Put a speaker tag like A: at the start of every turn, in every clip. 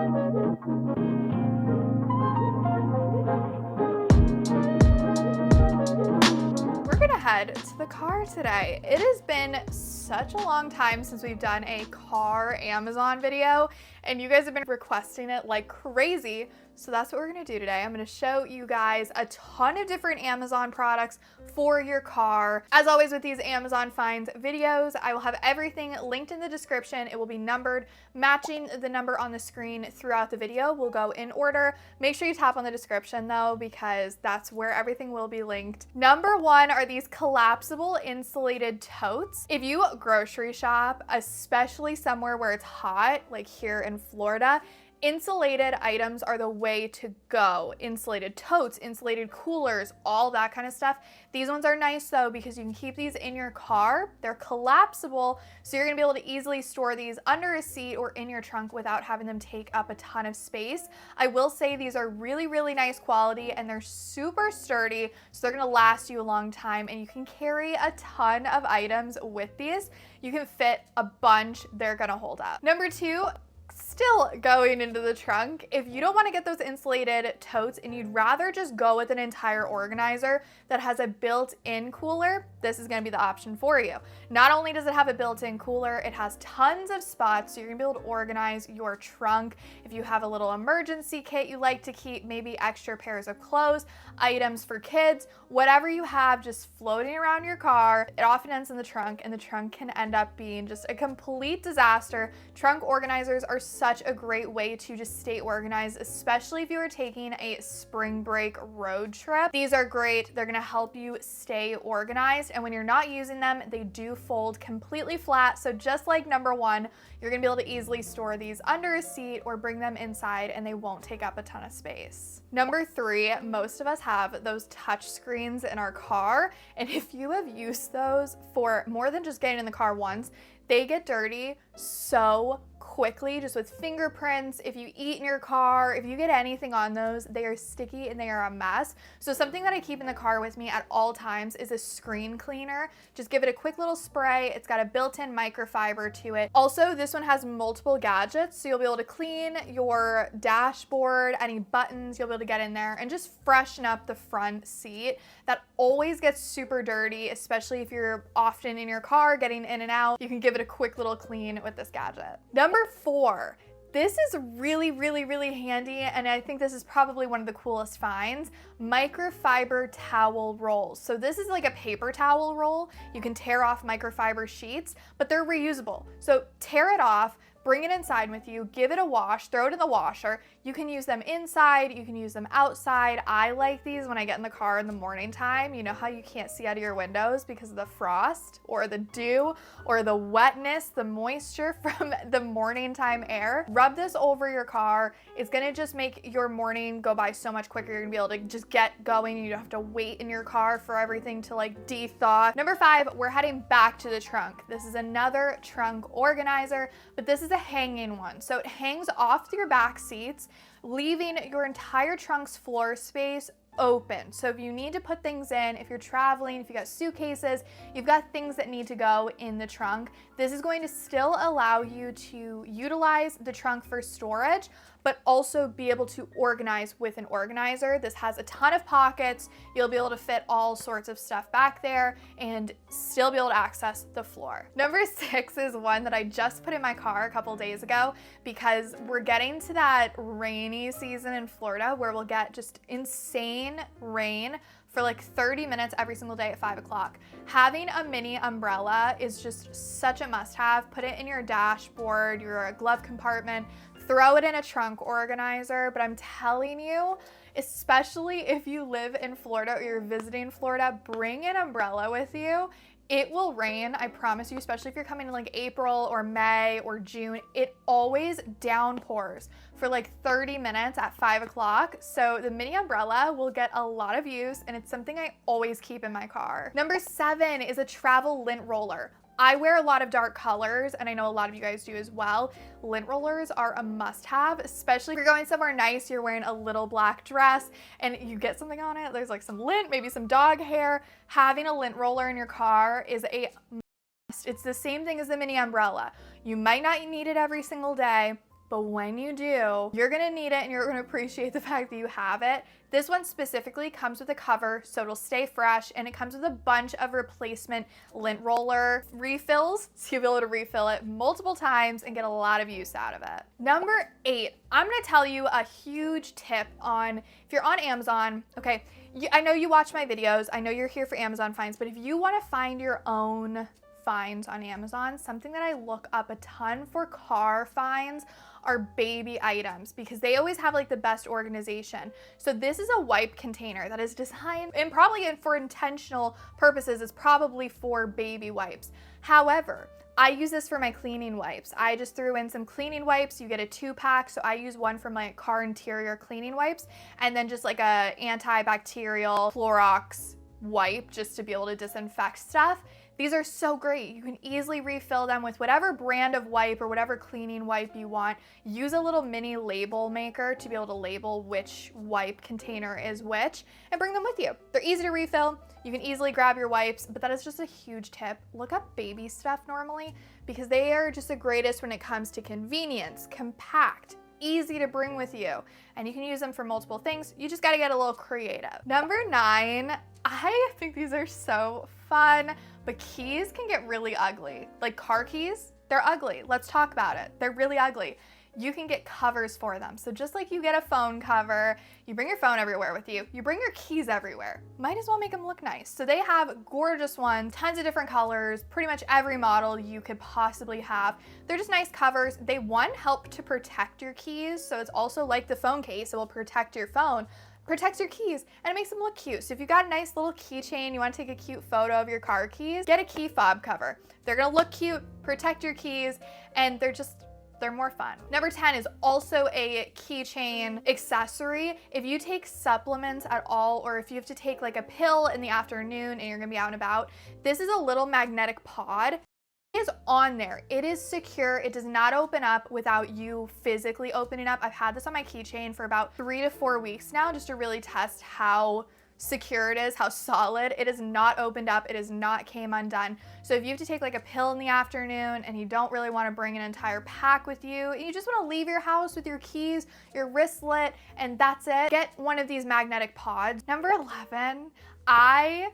A: We're gonna head to the car today. It has been such a long time since we've done a car Amazon video, and you guys have been requesting it like crazy. So that's what we're gonna do today. I'm gonna show you guys a ton of different Amazon products for your car. As always with these Amazon finds videos, I will have everything linked in the description. It will be numbered, matching the number on the screen throughout the video. We'll go in order. Make sure you tap on the description though, because that's where everything will be linked. Number one are these collapsible insulated totes. If you grocery shop, especially somewhere where it's hot, like here in Florida, insulated items are the way to go. Insulated totes, insulated coolers, all that kind of stuff. These ones are nice though because you can keep these in your car. They're collapsible, so you're gonna be able to easily store these under a seat or in your trunk without having them take up a ton of space. I will say these are really, really nice quality and they're super sturdy, so they're gonna last you a long time and you can carry a ton of items with these. You can fit a bunch, they're gonna hold up. Number two, still going into the trunk. If you don't want to get those insulated totes and you'd rather just go with an entire organizer that has a built-in cooler, this is going to be the option for you. Not only does it have a built-in cooler, it has tons of spots, so you're going to be able to organize your trunk. If you have a little emergency kit you like to keep, maybe extra pairs of clothes, items for kids, whatever you have just floating around your car, it often ends in the trunk, and the trunk can end up being just a complete disaster. Trunk organizers are such a great way to just stay organized, especially if you are taking a spring break road trip. These are great. They're gonna help you stay organized, and when you're not using them, they do fold completely flat. So just like number one, you're gonna be able to easily store these under a seat or bring them inside and they won't take up a ton of space. Number three, most of us have those touch screens in our car, and if you have used those for more than just getting in the car once, they get dirty so quickly, just with fingerprints. If you eat in your car, if you get anything on those, they are sticky and they are a mess. So something that I keep in the car with me at all times is a screen cleaner. Just give it a quick little spray. It's got a built-in microfiber to it. Also, this one has multiple gadgets, so you'll be able to clean your dashboard, any buttons you'll be able to get in there, and just freshen up the front seat. That always gets super dirty, especially if you're often in your car getting in and out. You can give it a quick little clean with this gadget. Number four, this is really, really, really handy, and I think this is probably one of the coolest finds, microfiber towel rolls. So this is like a paper towel roll. You can tear off microfiber sheets, but they're reusable. So tear it off, bring it inside with you, give it a wash, throw it in the washer. You can use them inside, you can use them outside. I like these when I get in the car in the morning time. You know how you can't see out of your windows because of the frost or the dew or the wetness, the moisture from the morning time air. Rub this over your car. It's gonna just make your morning go by so much quicker. You're gonna be able to just get going. You don't have to wait in your car for everything to like de-thaw. Number five, we're heading back to the trunk. This is another trunk organizer, but this is a hanging one. So it hangs off your back seats, leaving your entire trunk's floor space open. So if you need to put things in, if you're traveling, if you got suitcases, you've got things that need to go in the trunk, this is going to still allow you to utilize the trunk for storage, but also be able to organize with an organizer. This has a ton of pockets. You'll be able to fit all sorts of stuff back there and still be able to access the floor. Number six is one that I just put in my car a couple days ago because we're getting to that rainy season in Florida where we'll get just insane rain for like 30 minutes every single day at 5 o'clock. Having a mini umbrella is just such a must-have. Put it in your dashboard, your glove compartment, throw it in a trunk organizer, but I'm telling you, especially if you live in Florida or you're visiting Florida, bring an umbrella with you. It will rain, I promise you, especially if you're coming in like April or May or June. It always downpours for like 30 minutes at 5 o'clock. So the mini umbrella will get a lot of use, and it's something I always keep in my car. Number 7 is a travel lint roller. I wear a lot of dark colors, and I know a lot of you guys do as well. Lint rollers are a must-have, especially if you're going somewhere nice, you're wearing a little black dress, and you get something on it, there's like some lint, maybe some dog hair. Having a lint roller in your car is a must. It's the same thing as the mini umbrella. You might not need it every single day, but when you do, you're gonna need it and you're gonna appreciate the fact that you have it. This one specifically comes with a cover, so it'll stay fresh, and it comes with a bunch of replacement lint roller refills, so you'll be able to refill it multiple times and get a lot of use out of it. Number 8, I'm gonna tell you a huge tip on, if you're on Amazon, okay, I know you watch my videos, I know you're here for Amazon finds, but if you wanna find your own finds on Amazon, something that I look up a ton for car finds are baby items, because they always have like the best organization. So this is a wipe container that is designed, and probably for intentional purposes, it's probably for baby wipes. However, I use this for my cleaning wipes. I just threw in some cleaning wipes. You get a 2-pack, so I use one for my car interior cleaning wipes, and then just like a antibacterial Clorox wipe just to be able to disinfect stuff. These are so great. You can easily refill them with whatever brand of wipe or whatever cleaning wipe you want. Use a little mini label maker to be able to label which wipe container is which, and bring them with you. They're easy to refill. You can easily grab your wipes, but that is just a huge tip. Look up baby stuff normally, because they are just the greatest when it comes to convenience, compact, easy to bring with you, and you can use them for multiple things. You just gotta get a little creative. Number 9, I think these are so fun, but keys can get really ugly. Like car keys, they're ugly. Let's talk about it. They're really ugly. You can get covers for them. So just like you get a phone cover, you bring your phone everywhere with you, you bring your keys everywhere. Might as well make them look nice. So they have gorgeous ones, tons of different colors, pretty much every model you could possibly have. They're just nice covers. They, one, help to protect your keys. So it's also like the phone case, it will protect your phone, protects your keys, and it makes them look cute. So if you've got a nice little keychain, you want to take a cute photo of your car keys, get a key fob cover. They're gonna look cute, protect your keys, and they're more fun. Number 10 is also a keychain accessory. If you take supplements at all, or if you have to take like a pill in the afternoon and you're gonna be out and about, this is a little magnetic pod. Is on there. It is secure. It does not open up without you physically opening up. I've had this on my keychain for about 3 to 4 weeks now, just to really test how secure it is, how solid. It is not opened up. It is not came undone. So if you have to take like a pill in the afternoon and you don't really want to bring an entire pack with you, and you just want to leave your house with your keys, your wristlet, and that's it, get one of these magnetic pods. Number 11, I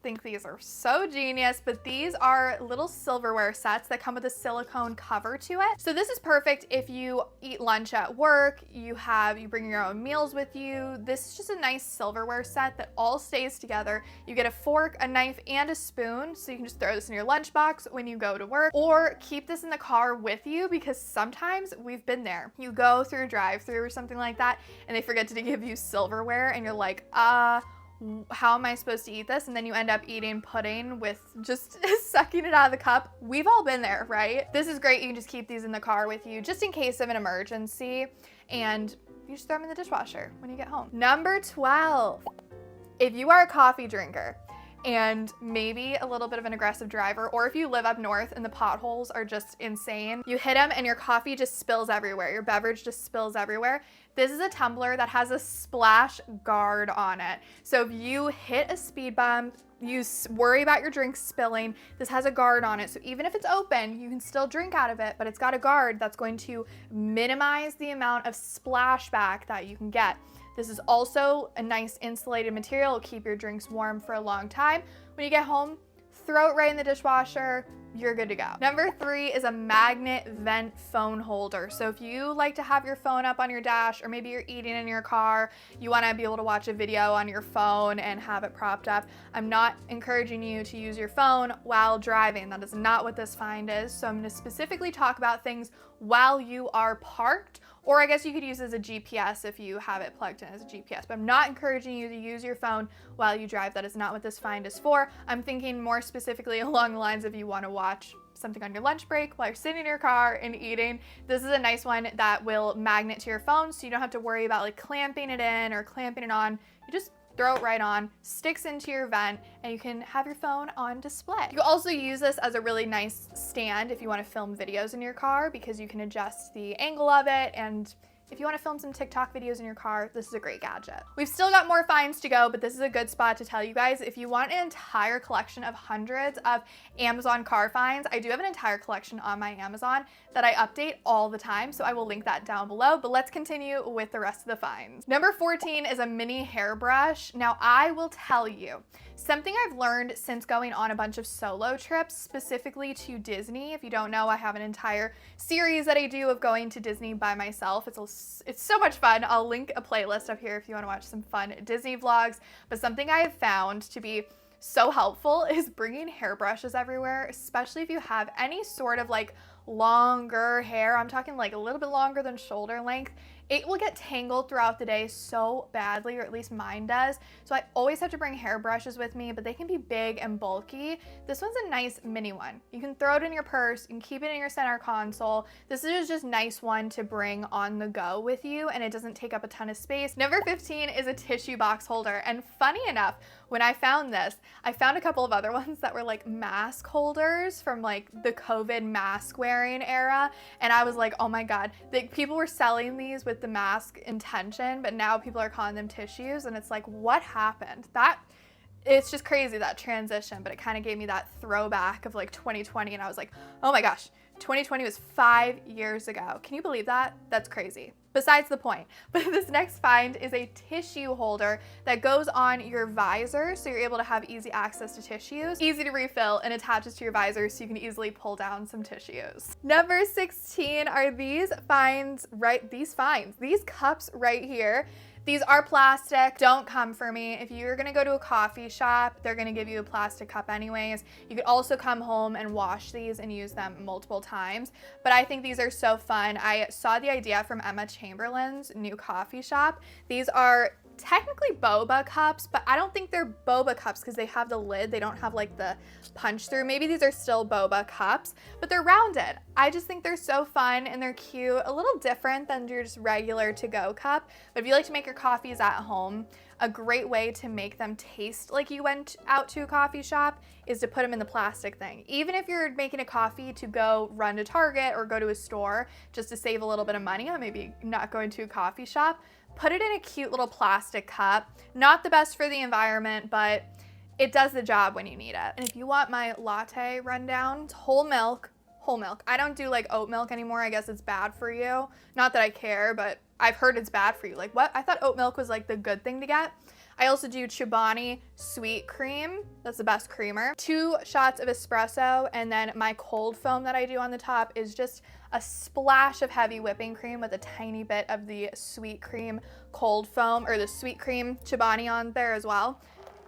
A: think these are so genius, but these are little silverware sets that come with a silicone cover to it. So this is perfect if you eat lunch at work, you bring your own meals with you. This is just a nice silverware set that all stays together. You get a fork, a knife, and a spoon, so you can just throw this in your lunchbox when you go to work, or keep this in the car with you, because sometimes we've been there. You go through a drive-thru or something like that, and they forget to give you silverware, and you're like, how am I supposed to eat this? And then you end up eating pudding with just sucking it out of the cup. We've all been there, right? This is great. You can just keep these in the car with you just in case of an emergency, and you just throw them in the dishwasher when you get home. Number 12, if you are a coffee drinker and maybe a little bit of an aggressive driver, or if you live up north and the potholes are just insane, you hit them and your coffee just spills everywhere, your beverage just spills everywhere. This is a tumbler that has a splash guard on it. So if you hit a speed bump, you worry about your drink spilling, this has a guard on it. So even if it's open, you can still drink out of it, but it's got a guard that's going to minimize the amount of splashback that you can get. This is also a nice insulated material. It'll keep your drinks warm for a long time. When you get home, throw it right in the dishwasher, you're good to go. Number 3 is a magnet vent phone holder. So if you like to have your phone up on your dash, or maybe you're eating in your car, you wanna be able to watch a video on your phone and have it propped up. I'm not encouraging you to use your phone while driving. That is not what this find is. So I'm gonna specifically talk about things while you are parked, or I guess you could use it as a GPS if you have it plugged in as a GPS, but I'm not encouraging you to use your phone while you drive. That is not what this find is for. I'm thinking more specifically along the lines of you want to watch something on your lunch break while you're sitting in your car and eating. This is a nice one that will magnet to your phone, so you don't have to worry about like clamping it in or clamping it on. You just throw it right on, sticks into your vent, and you can have your phone on display. You can also use this as a really nice stand if you want to film videos in your car, because you can adjust the angle of it and if you want to film some TikTok videos in your car, this is a great gadget. We've still got more finds to go, but this is a good spot to tell you guys, if you want an entire collection of hundreds of Amazon car finds, I do have an entire collection on my Amazon that I update all the time, so I will link that down below, but let's continue with the rest of the finds. Number 14 is a mini hairbrush. Now, I will tell you, something I've learned since going on a bunch of solo trips, specifically to Disney. If you don't know, I have an entire series that I do of going to Disney by myself. It's so much fun. I'll link a playlist up here if you want to watch some fun Disney vlogs. But something I have found to be so helpful is bringing hairbrushes everywhere, especially if you have any sort of like longer hair. I'm talking like a little bit longer than shoulder length. It will get tangled throughout the day so badly, or at least mine does. So I always have to bring hairbrushes with me, but they can be big and bulky. This one's a nice mini one. You can throw it in your purse, you can keep it in your center console. This is just nice one to bring on the go with you, and it doesn't take up a ton of space. Number 15 is a tissue box holder. And funny enough, when I found this, I found a couple of other ones that were like mask holders from like the COVID mask wearing era. And I was like, oh my God, people were selling these with the mask intention, but now people are calling them tissues. And it's like, what happened? It's just crazy, that transition, but it kind of gave me that throwback of like 2020. And I was like, oh my gosh, 2020 was 5 years ago. Can you believe that? That's crazy. Besides the point. But this next find is a tissue holder that goes on your visor, so you're able to have easy access to tissues, easy to refill, and attaches to your visor so you can easily pull down some tissues. Number 16 are these cups right here. These are plastic. Don't come for me. If you're gonna go to a coffee shop, they're gonna give you a plastic cup anyways. You could also come home and wash these and use them multiple times. But I think these are so fun. I saw the idea from Emma Chamberlain's new coffee shop. These are technically boba cups, but I don't think they're boba cups because they have the lid. They don't have like the punch through. Maybe these are still boba cups, but they're rounded. I just think they're so fun and they're cute, a little different than your just regular to-go cup. But if you like to make your coffees at home, a great way to make them taste like you went out to a coffee shop is to put them in the plastic thing. Even if you're making a coffee to go run to Target or go to a store just to save a little bit of money on maybe not going to a coffee shop, put it in a cute little plastic cup. Not the best for the environment, but it does the job when you need it. And if you want my latte rundown, it's whole milk. I don't do like oat milk anymore. I guess it's bad for you. Not that I care, but I've heard it's bad for you. Like what? I thought oat milk was like the good thing to get. I also do Chobani sweet cream. That's the best creamer. 2 shots of espresso, and then my cold foam that I do on the top is just a splash of heavy whipping cream with a tiny bit of the sweet cream cold foam, or the sweet cream Chobani on there as well.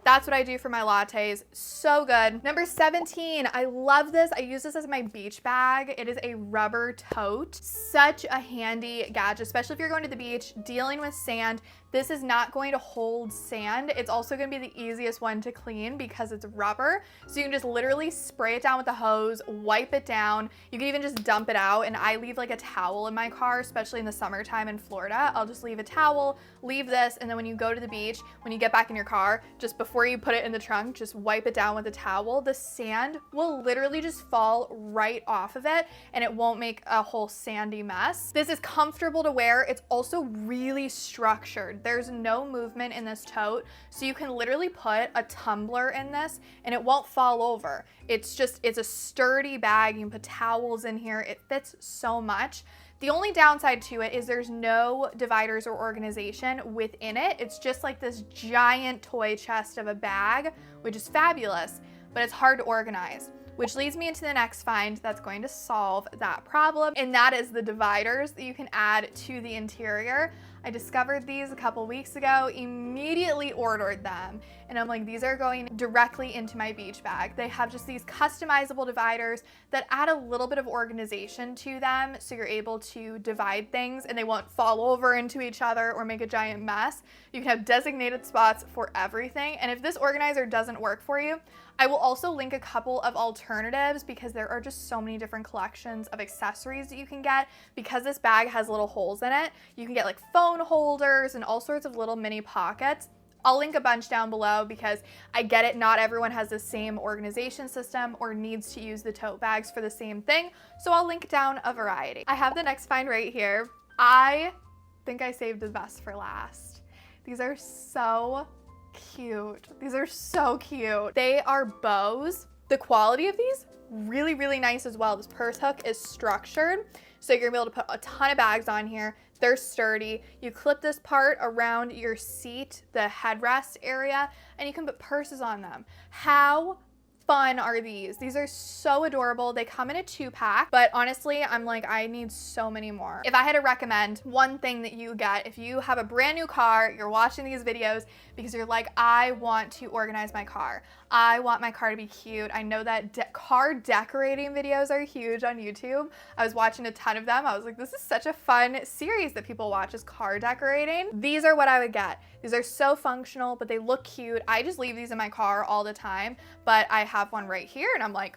A: That's what I do for my lattes. So good. Number 17, I love this. I use this as my beach bag. It is a rubber tote. Such a handy gadget, especially if you're going to the beach, dealing with sand. This is not going to hold sand. It's also gonna be the easiest one to clean because it's rubber. So you can just literally spray it down with a hose, wipe it down. You can even just dump it out. And I leave like a towel in my car, especially in the summertime in Florida. I'll just leave a towel, leave this, and then when you go to the beach, when you get back in your car, just before you put it in the trunk, just wipe it down with a towel. The sand will literally just fall right off of it and it won't make a whole sandy mess. This is comfortable to wear. It's also really structured. There's no movement in this tote, so you can literally put a tumbler in this and it won't fall over. It's a sturdy bag. You can put towels in here. It fits so much. The only downside to it is there's no dividers or organization within it. It's just like this giant toy chest of a bag, which is fabulous, but it's hard to organize. Which leads me into the next find that's going to solve that problem, and that is the dividers that you can add to the interior. I discovered these a couple weeks ago, immediately ordered them, and I'm like, these are going directly into my beach bag. They have just these customizable dividers that add a little bit of organization to them, so you're able to divide things and they won't fall over into each other or make a giant mess. You can have designated spots for everything, and if this organizer doesn't work for you, I will also link a couple of alternatives because there are just so many different collections of accessories that you can get. Because this bag has little holes in it, you can get like phone holders and all sorts of little mini pockets. I'll link a bunch down below because I get it, not everyone has the same organization system or needs to use the tote bags for the same thing, so I'll link down a variety. I have the next find right here. I think I saved the best for last. These are so cute. These are so cute. They are bows. The quality of these, really, really nice as well. This purse hook is structured, so you're gonna be able to put a ton of bags on here. They're sturdy. You clip this part around your seat, the headrest area, and you can put purses on them. How fun are these? These are so adorable. They come in a 2-pack, but honestly, I'm like, I need so many more. If I had to recommend one thing that you get, if you have a brand new car, you're watching these videos because you're like, I want to organize my car. I want my car to be cute. I know that car decorating videos are huge on YouTube. I was watching a ton of them. I was like, this is such a fun series that people watch, is car decorating. These are what I would get. These are so functional, but they look cute. I just leave these in my car all the time, but I have one right here and I'm like,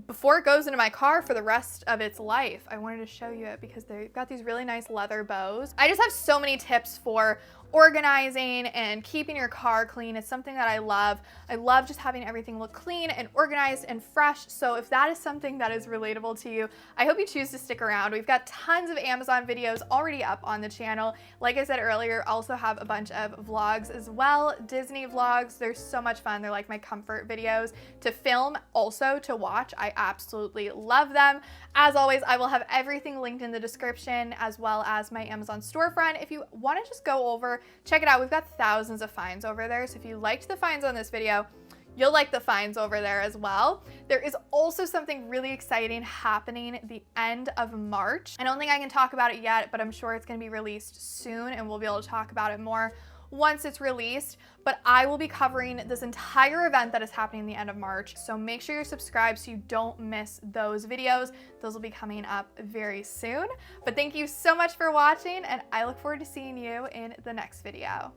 A: before it goes into my car for the rest of its life, I wanted to show you it because they've got these really nice leather bows. I just have so many tips for organizing and keeping your car clean. It's something that I love. I love just having everything look clean and organized and fresh. So if that is something that is relatable to you, I hope you choose to stick around. We've got tons of Amazon videos already up on the channel. Like I said earlier, I also have a bunch of vlogs as well, Disney vlogs. They're so much fun. They're like my comfort videos to film, also to watch. I absolutely love them. As always, I will have everything linked in the description, as well as my Amazon storefront. If you want to just go over, check it out. We've got thousands of finds over there. So if you liked the finds on this video, you'll like the finds over there as well. There is also something really exciting happening the end of March. I don't think I can talk about it yet, but I'm sure it's going to be released soon and we'll be able to talk about it more once it's released. But I will be covering this entire event that is happening the end of March. So make sure you're subscribed so you don't miss those videos. Those will be coming up very soon. But thank you so much for watching and I look forward to seeing you in the next video.